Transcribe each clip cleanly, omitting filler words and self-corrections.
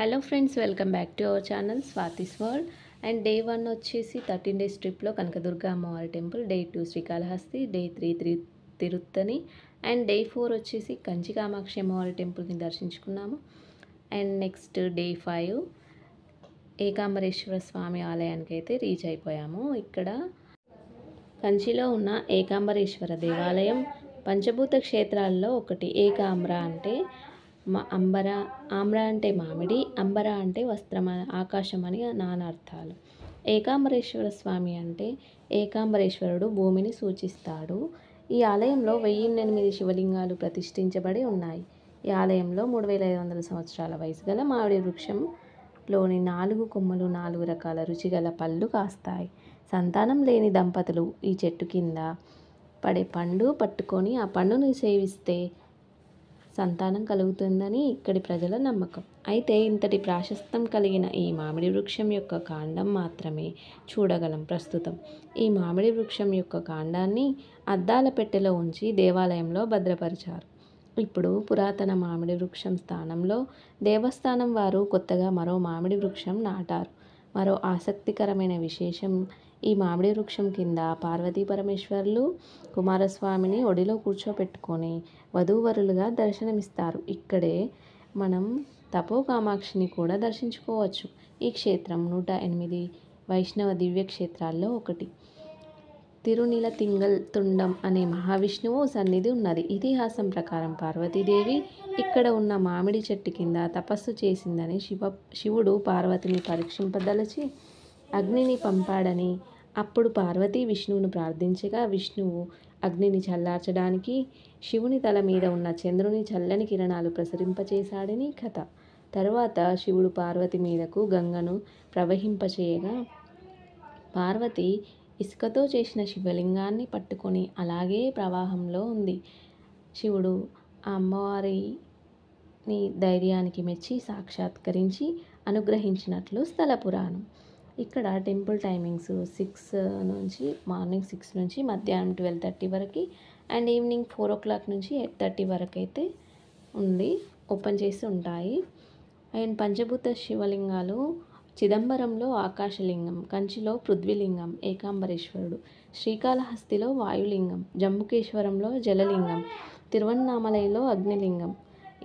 Hello friends, welcome back to our channel Swathi's world. And day 1 వచ్చేసి 13 days ట్రిప్లో కనకదుర్గ అమ్మవారి temple, day 2 Srikalahasti, day 3 Tiruttani, and day 4 వచ్చేసి కంచి కామాక్షి అమ్మవారి టెంపుల్ని దర్శించుకున్నాము. అండ్ నెక్స్ట్ డే 5 ఏకాంబరేశ్వర స్వామి ఆలయానికి అయితే రీచ్ అయిపోయాము. ఇక్కడ కంచిలో ఉన్న ఏకాంబరేశ్వర దేవాలయం పంచభూత క్షేత్రాల్లో ఒకటి. ఏకాంబర అంటే ఆమ్ర అంటే మామిడి, అంబర అంటే వస్త్రం, ఆకాశం అని నానార్థాలు. ఏకాంబరేశ్వర స్వామి అంటే ఏకాంబరేశ్వరుడు భూమిని సూచిస్తాడు. ఈ ఆలయంలో 1008 శివలింగాలు ప్రతిష్ఠించబడి ఉన్నాయి. ఈ ఆలయంలో 3500 సంవత్సరాల వయసు గల మామిడి వృక్షంలోని 4 కొమ్మలు 4 రకాల రుచిగల పళ్ళు కాస్తాయి. సంతానం లేని దంపతులు ఈ చెట్టు కింద పడే పండు పట్టుకొని ఆ పండును సేవిస్తే సంతానం కలుగుతుందని ఇక్కడి ప్రజల నమ్మకం. అయితే ఇంతటి ప్రాశస్త్యం కలిగిన ఈ మామిడి వృక్షం యొక్క కాండం మాత్రమే చూడగలం ప్రస్తుతం. ఈ మామిడి వృక్షం యొక్క కాండాన్ని అద్దాల పెట్టెలో ఉంచి దేవాలయంలో భద్రపరిచారు. ఇప్పుడు పురాతన మామిడి వృక్షం స్థానంలో దేవస్థానం వారు కొత్తగా మరో మామిడి వృక్షం నాటారు. మరో ఆసక్తికరమైన విశేషం, ఈ మామిడి వృక్షం కింద పార్వతీ పరమేశ్వర్లు కుమారస్వామిని ఒడిలో కూర్చోపెట్టుకొని వధూవరులుగా దర్శనమిస్తారు. ఇక్కడే మనం తపో కామాక్షిని కూడా దర్శించుకోవచ్చు. ఈ క్షేత్రం 108 వైష్ణవ దివ్య క్షేత్రాల్లో ఒకటి. తిరునిల తింగల్ తుండం అనే మహావిష్ణువు సన్నిధి ఉన్నది. ఇతిహాసం ప్రకారం పార్వతీదేవి ఇక్కడ ఉన్న మామిడి చెట్టు కింద తపస్సు చేసిందని, శివుడు పార్వతిని పరీక్షింపదలచి అగ్నిని పంపాడని, అప్పుడు పార్వతి విష్ణువును ప్రార్థించగా విష్ణువు అగ్నిని చల్లార్చడానికి శివుని తల మీద ఉన్న చంద్రుని చల్లని కిరణాలు ప్రసరింపచేశాడని కథ. తరువాత శివుడు పార్వతి మీదకు గంగను ప్రవహింపచేయగా పార్వతి ఇసుకతో చేసిన శివలింగాన్ని పట్టుకొని అలాగే ప్రవాహంలో ఉంది. శివుడు ఆ అమ్మవారిని ధైర్యానికి మెచ్చి సాక్షాత్కరించి అనుగ్రహించినట్లు స్థల పురాణం. ఇక్కడ టెంపుల్ టైమింగ్స్ మార్నింగ్ 6 నుంచి మధ్యాహ్నం 12:30 వరకు అండ్ ఈవినింగ్ 4 o'clock నుంచి 8:30 వరకు అయితే ఓపెన్ చేసి ఉంటాయి. అండ్ పంచభూత శివలింగాలు చిదంబరంలో ఆకాశలింగం, కంచిలో పృథ్వీలింగం ఏకాంబరేశ్వరుడు, శ్రీకాళహస్తిలో వాయులింగం, జంబుకేశ్వరంలో జలలింగం, తిరువన్నామలైలో అగ్నిలింగం.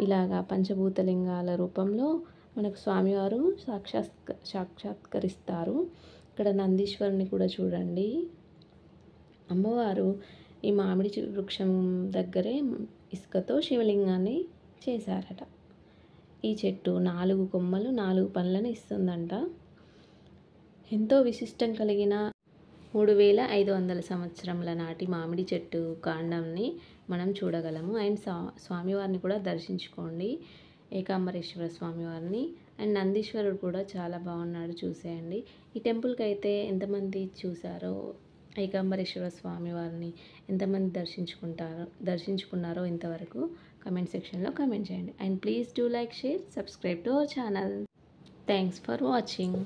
ఇలాగా పంచభూతలింగాల రూపంలో మనకు స్వామివారు సాక్షాత్కరిస్తారు. ఇక్కడ నందీశ్వరుని కూడా చూడండి. అమ్మవారు ఈ మామిడి వృక్షం దగ్గరే ఇసుకతో శివలింగాన్ని చేశారట. ఈ చెట్టు 4 కొమ్మలు 4 పండ్లను ఇస్తుందంట. ఎంతో విశిష్టం కలిగిన 3500 సంవత్సరముల నాటి మామిడి చెట్టు కాండంని మనం చూడగలము. అండ్ స్వామివారిని కూడా దర్శించుకోండి, ఏకాంబరేశ్వర స్వామివారిని. అండ్ నందీశ్వరుడు కూడా చాలా బాగున్నాడు, చూసేయండి. ఈ టెంపుల్కి అయితే ఎంతమంది చూసారో, ఏకాంబరేశ్వర స్వామివారిని ఎంతమంది దర్శించుకున్నారో ఇంతవరకు కమెంట్ సెక్షన్లో కమెంట్ చేయండి. And please do like, share, subscribe to our channel. Thanks for watching.